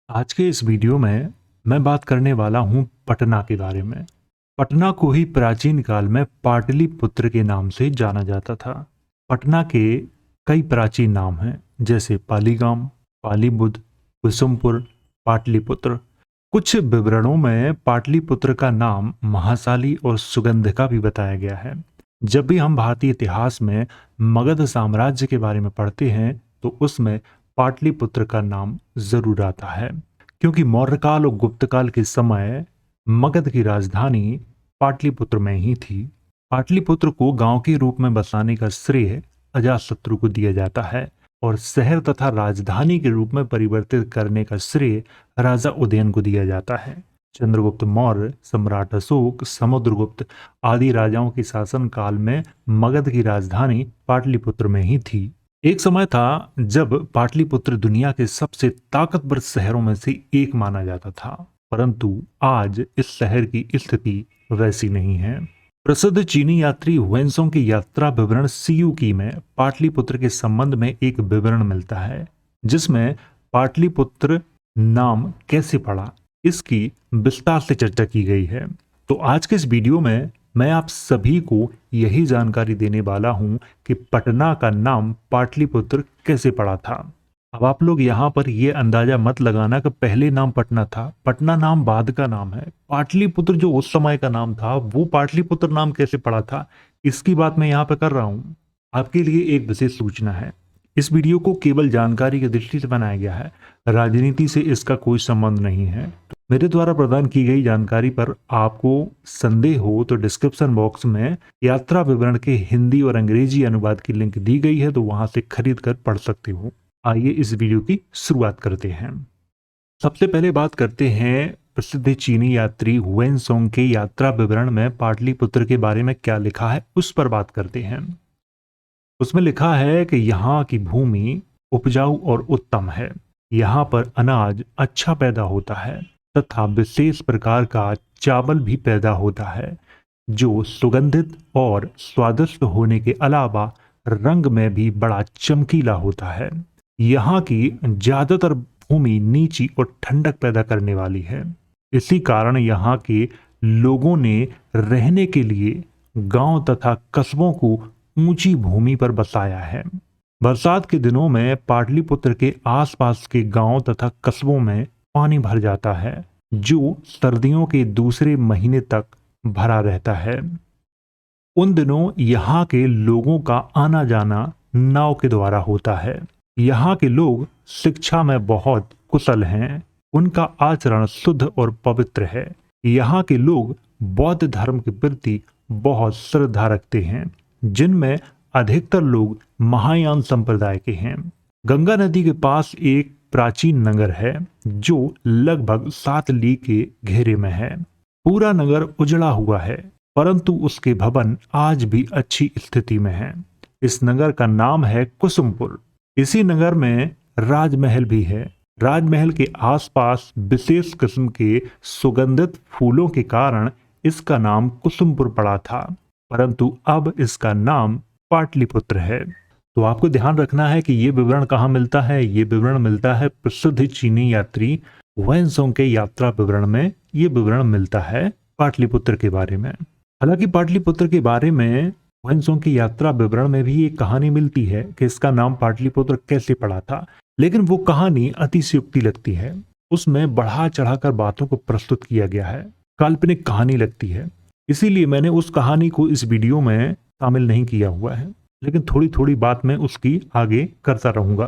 आज के इस वीडियो में मैं बात करने वाला हूं पटना के बारे में। पटना को ही प्राचीन काल में पाटलिपुत्र के नाम से जाना जाता था। पटना के कई प्राचीन नाम हैं, जैसे पालीगाम, पालीबुध, कुसुमपुर, पाटलिपुत्र। कुछ विवरणों में पाटलिपुत्र का नाम महाशाली और सुगंधिका भी बताया गया है। जब भी हम भारतीय इतिहास में मगध साम्राज्य के बारे में पढ़ते हैं तो उसमें पाटलिपुत्र का नाम जरूर आता है, क्योंकि मौर्य काल और गुप्त काल के समय मगध की राजधानी पाटलिपुत्र में ही थी। पाटलिपुत्र को गांव के रूप में बसाने का श्रेय अजातशत्रु को दिया जाता है और शहर तथा राजधानी के रूप में परिवर्तित करने का श्रेय राजा उदयन को दिया जाता है। चंद्रगुप्त मौर्य, सम्राट अशोक, समुद्रगुप्त आदि राजाओं के शासन काल में मगध की राजधानी पाटलिपुत्र में ही थी। एक समय था जब पाटलिपुत्र दुनिया के सबसे ताकतवर शहरों में से एक माना जाता था, परंतु आज इस शहर की स्थिति वैसी नहीं है। प्रसिद्ध चीनी यात्री हुएनसोंग की यात्रा विवरण सीयूकी में पाटलिपुत्र के संबंध में एक विवरण मिलता है, जिसमें पाटलिपुत्र नाम कैसे पड़ा इसकी विस्तार से चर्चा की गई है। तो आज के इस वीडियो में मैं आप सभी को यही जानकारी देने वाला हूं कि पटना का नाम पाटलिपुत्र कैसे पड़ा था। अब आप लोग यहाँ पर यह अंदाजा मत लगाना कि पहले नाम पटना था। पटना नाम बाद का नाम है। पाटलिपुत्र जो उस समय का नाम था वो पाटलिपुत्र नाम कैसे पड़ा था, इसकी बात मैं यहाँ पे कर रहा हूँ। आपके लिए एक विशेष सूचना है, इस वीडियो को केवल जानकारी की दृष्टि से बनाया गया है, राजनीति से इसका कोई संबंध नहीं है। मेरे द्वारा प्रदान की गई जानकारी पर आपको संदेह हो तो डिस्क्रिप्शन बॉक्स में यात्रा विवरण के हिंदी और अंग्रेजी अनुवाद की लिंक दी गई है, तो वहां से खरीद कर पढ़ सकते हो। आइए इस वीडियो की शुरुआत करते हैं। सबसे पहले बात करते हैं प्रसिद्ध चीनी यात्री हुएनसोंग के यात्रा विवरण में पाटलिपुत्र के बारे में क्या लिखा है, उस पर बात करते हैं। उसमें लिखा है कि यहाँ की भूमि उपजाऊ और उत्तम है, यहाँ पर अनाज अच्छा पैदा होता है तथा विशेष प्रकार का चावल भी पैदा होता है, जो सुगंधित और स्वादिष्ट होने के अलावा रंग में भी बड़ा चमकीला होता है। यहाँ की ज्यादातर भूमि नीची और ठंडक पैदा करने वाली है। इसी कारण यहाँ के लोगों ने रहने के लिए गांव तथा कस्बों को ऊंची भूमि पर बसाया है। बरसात के दिनों में पाटलिपुत्र के आसपास के गांव तथा कस्बों में पानी भर जाता है, जो सर्दियों के दूसरे महीने तक भरा रहता है। उन दिनों यहाँ के लोगों का आना जाना नाव के द्वारा होता है। यहाँ के लोग शिक्षा में बहुत कुशल हैं, उनका आचरण शुद्ध और पवित्र है। यहाँ के लोग बौद्ध धर्म के प्रति बहुत श्रद्धा रखते हैं, जिनमें अधिकतर लोग महायान संप्रदाय के हैं। गंगा नदी के पास एक प्राचीन नगर है जो लगभग 7 लीग के घेरे में है। पूरा नगर उजड़ा हुआ है, परंतु उसके भवन आज भी अच्छी स्थिति में हैं। इस नगर का नाम है कुसुमपुर। इसी नगर में राजमहल भी है। राजमहल के आसपास विशेष किस्म के सुगंधित फूलों के कारण इसका नाम कुसुमपुर पड़ा था, परंतु अब इसका नाम पाटलिपुत्र है। तो आपको ध्यान रखना है कि ये विवरण कहाँ मिलता है। ये विवरण मिलता है प्रसिद्ध चीनी यात्री हुएनसोंग के यात्रा विवरण में। ये विवरण मिलता है पाटलिपुत्र के बारे में। हालांकि पाटलिपुत्र के बारे में हुएनसोंग की यात्रा विवरण में भी एक कहानी मिलती है कि इसका नाम पाटलिपुत्र कैसे पड़ा था, लेकिन वो कहानी अतिशयोक्ति लगती है। उसमें बढ़ा चढ़ाकर बातों को प्रस्तुत किया गया है, काल्पनिक कहानी लगती है। इसीलिए मैंने उस कहानी को इस वीडियो में शामिल नहीं किया हुआ है, लेकिन थोड़ी थोड़ी बात मैं उसकी आगे करता रहूंगा।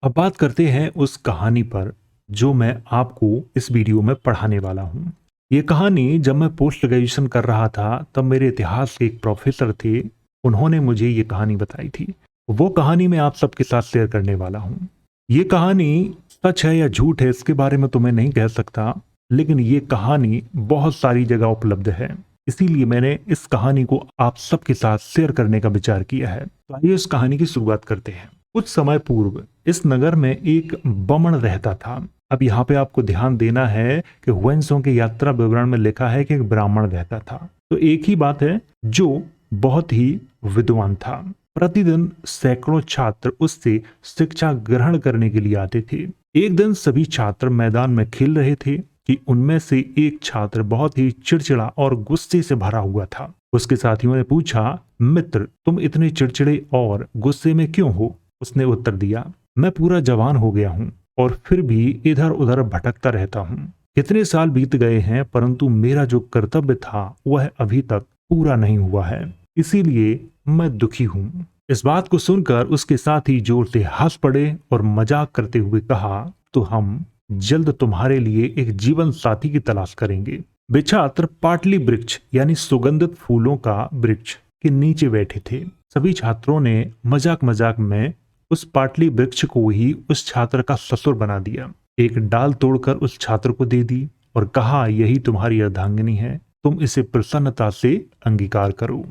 अब बात करते हैं उस कहानी पर जो मैं आपको इस वीडियो में पढ़ाने वाला हूं। ये कहानी जब मैं पोस्ट ग्रेजुएशन कर रहा था तब मेरे इतिहास के एक प्रोफेसर थे, उन्होंने मुझे ये कहानी बताई थी। वो कहानी मैं आप सबके साथ शेयर करने वाला हूँ। ये कहानी सच है या झूठ है इसके बारे में तो मैं नहीं कह सकता, लेकिन ये कहानी बहुत सारी जगह उपलब्ध है, इसीलिए मैंने इस कहानी को आप सबके साथ शेयर करने का विचार किया है। तो आइए इस कहानी की शुरुआत करते हैं। कुछ समय पूर्व इस नगर में एक बमन रहता था। अब यहाँ पे आपको ध्यान देना है कि हुएनसोंग के यात्रा विवरण में लिखा है कि एक ब्राह्मण रहता था, तो एक ही बात है, जो बहुत ही विद्वान था। प्रतिदिन सैकड़ों छात्र उससे शिक्षा ग्रहण करने के लिए आते थे। एक दिन सभी छात्र मैदान में खेल रहे थे कि उनमें से एक छात्र बहुत ही चिड़चिड़ा और गुस्से से भरा हुआ था। उसके साथियों ने पूछा, मित्र तुम इतने चिड़चिड़े और गुस्से में क्यों हो? उसने उत्तर दिया, मैं पूरा जवान हो गया हूँ और फिर भी इधर उधर भटकता रहता हूँ। कितने साल बीत गए हैं परंतु मेरा जो कर्तव्य था वह अभी तक पूरा नहीं हुआ है, इसीलिए मैं दुखी हूँ। इस बात को सुनकर उसके साथी जोर से हंस पड़े और मजाक करते हुए कहा, तो हम जल्द तुम्हारे लिए एक जीवन साथी की तलाश करेंगे। वे छात्र पाटली वृक्ष यानी सुगंधित फूलों का वृक्ष के नीचे बैठे थे। सभी छात्रों ने मजाक मजाक में उस पाटली वृक्ष को ही उस छात्र का ससुर बना दिया। एक डाल तोड़कर उस छात्र को दे दी और कहा, यही तुम्हारी अर्धांगिनी है, तुम इसे प्रसन्नता से अंगीकार करो।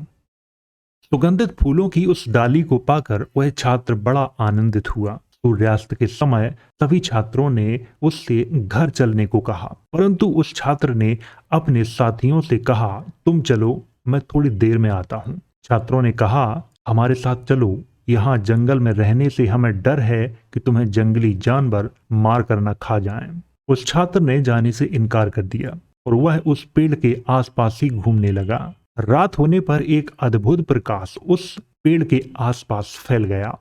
सुगंधित फूलों की उस डाली को पाकर वह छात्र बड़ा आनंदित हुआ। सूर्यास्त के समय सभी छात्रों ने उससे घर चलने को कहा, परंतु उस छात्र ने अपने साथियों से कहा, तुम चलो, मैं थोड़ी देर में आता हूँ। छात्रों ने कहा, हमारे साथ चलो, यहाँ जंगल में रहने से हमें डर है कि तुम्हें जंगली जानवर मार कर न खा जाएं। उस छात्र ने जाने से इनकार कर दिया और वह उस पेड़ के आसपास ही घूमने लगा। रात होने पर एक अद्भुत प्रकाश उस पेड़ के आसपास फैल गया।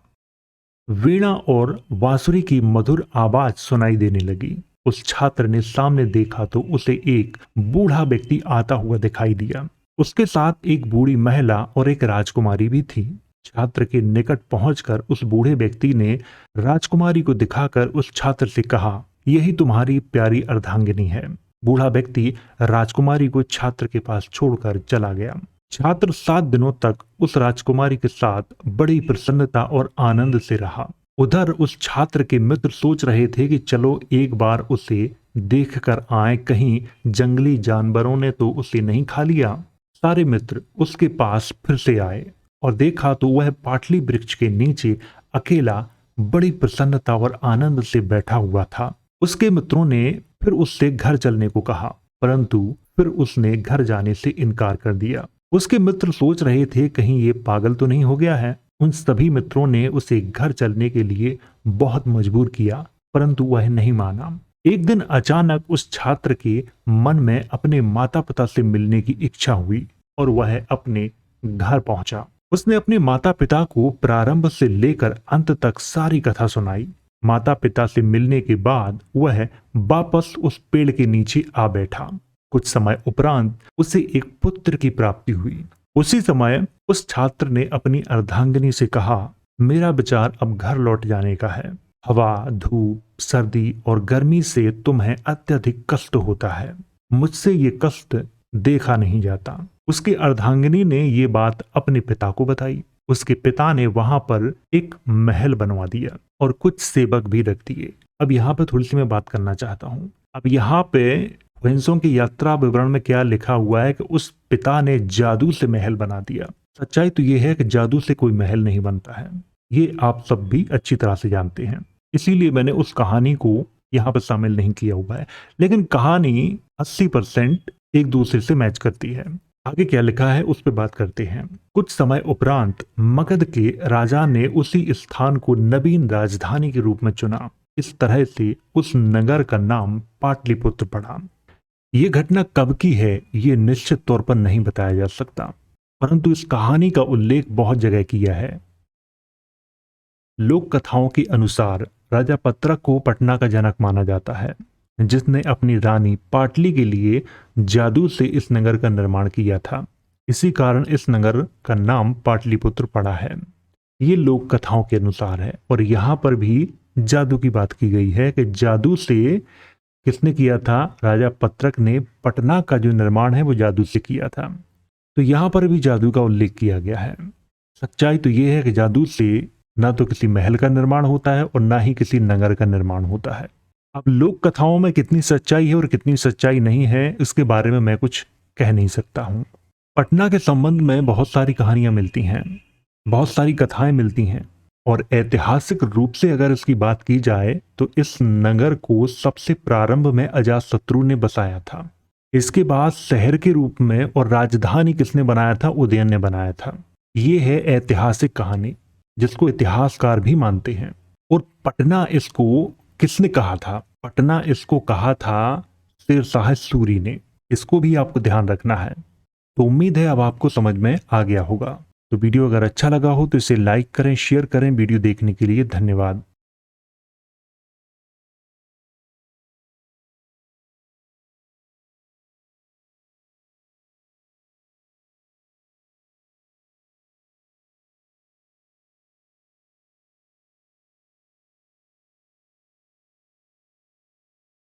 वीणा और बांसुरी की मधुर आवाज सुनाई देने लगी। उस छात्र ने सामने देखा तो उसे एक बूढ़ा व्यक्ति आता हुआ दिखाई दिया। उसके साथ एक बूढ़ी महिला और एक राजकुमारी भी थी। छात्र के निकट पहुंचकर उस बूढ़े व्यक्ति ने राजकुमारी को दिखाकर उस छात्र से कहा, यही तुम्हारी प्यारी अर्धांगिनी है। बूढ़ा व्यक्ति राजकुमारी को छात्र के पास छोड़कर चला गया। छात्र 7 दिनों तक उस राजकुमारी के साथ बड़ी प्रसन्नता और आनंद से रहा। उधर उस छात्र के मित्र सोच रहे थे कि चलो एक बार उसे देख कर आए, कहीं जंगली जानवरों ने तो उसे नहीं खा लिया। सारे मित्र उसके पास फिर से आए और देखा तो वह पाटली वृक्ष के नीचे अकेला बड़ी प्रसन्नता और आनंद से बैठा हुआ था। उसके मित्रों ने फिर उससे घर चलने को कहा, परंतु फिर उसने घर जाने से इनकार कर दिया। उसके मित्र सोच रहे थे कहीं ये पागल तो नहीं हो गया है। उन सभी मित्रों ने उसे घर चलने के लिए बहुत मजबूर किया, परंतु वह नहीं माना। एक दिन अचानक उस छात्र के मन में अपने माता पिता से मिलने की इच्छा हुई और वह अपने घर पहुंचा। उसने अपने माता पिता को प्रारंभ से लेकर अंत तक सारी कथा सुनाई। माता पिता से मिलने के बाद वह वापस उस पेड़ के नीचे आ बैठा। कुछ समय उपरांत उसे एक पुत्र की प्राप्ति हुई। उसी समय उस छात्र ने अपनी अर्धांगिनी से कहा, मेरा विचार अब घर लौट जाने का है। हवा, धूप, सर्दी और गर्मी से तुम्हें अत्यधिक कष्ट होता है। मुझसे ये कष्ट देखा नहीं जाता। उसकी अर्धांगिनी ने ये बात अपने पिता को बताई। उसके पिता ने वहां पर एक महल बनवा दिया और कुछ सेवक भी रख दिए। अब यहाँ पे थोड़ी सी मैं बात करना चाहता हूँ। अब यहाँ पे ह्वेनसोंग की यात्रा विवरण में क्या लिखा हुआ है कि उस पिता ने जादू से महल बना दिया। सच्चाई तो ये है कि जादू से कोई महल नहीं बनता है, ये आप सब भी अच्छी तरह से जानते हैं। इसीलिए मैंने उस कहानी को यहाँ पर शामिल नहीं किया हुआ है, लेकिन कहानी 80% एक दूसरे से मैच करती है। आगे क्या लिखा है उस पर बात करते हैं। कुछ समय उपरांत मगध के राजा ने उसी स्थान को नवीन राजधानी के रूप में चुना। इस तरह से उस नगर का नाम पाटलिपुत्र पड़ा। ये घटना कब की है ये निश्चित तौर पर नहीं बताया जा सकता, परंतु इस कहानी का उल्लेख बहुत जगह किया है। लोक कथाओं के अनुसार राजा पत्रक को पटना का जनक माना जाता है, जिसने अपनी रानी पाटली के लिए जादू से इस नगर का निर्माण किया था। इसी कारण इस नगर का नाम पाटलिपुत्र पड़ा है। ये लोक कथाओं के अनुसार है और यहाँ पर भी जादू की बात की गई है कि जादू से किसने किया था? राजा पत्रक ने पटना का जो निर्माण है वो जादू से किया था। तो यहाँ पर भी जादू का उल्लेख किया गया है। सच्चाई तो ये है कि जादू से ना तो किसी महल का निर्माण होता है और ना ही किसी नगर का निर्माण होता है। अब लोक कथाओं में कितनी सच्चाई है और कितनी सच्चाई नहीं है इसके बारे में मैं कुछ कह नहीं सकता हूँ। पटना के संबंध में बहुत सारी कहानियां मिलती हैं, बहुत सारी कथाएं मिलती हैं और ऐतिहासिक रूप से अगर इसकी बात की जाए तो इस नगर को सबसे प्रारंभ में अजातशत्रु ने बसाया था। इसके बाद शहर के रूप में और राजधानी किसने बनाया था? उदयन ने बनाया था। ये है ऐतिहासिक कहानी जिसको इतिहासकार भी मानते हैं। और पटना इसको किसने कहा था? पटना इसको कहा था शेरशाह सूरी ने। इसको भी आपको ध्यान रखना है। तो उम्मीद है अब आपको समझ में आ गया होगा। तो वीडियो अगर अच्छा लगा हो तो इसे लाइक करें, शेयर करें। वीडियो देखने के लिए धन्यवाद।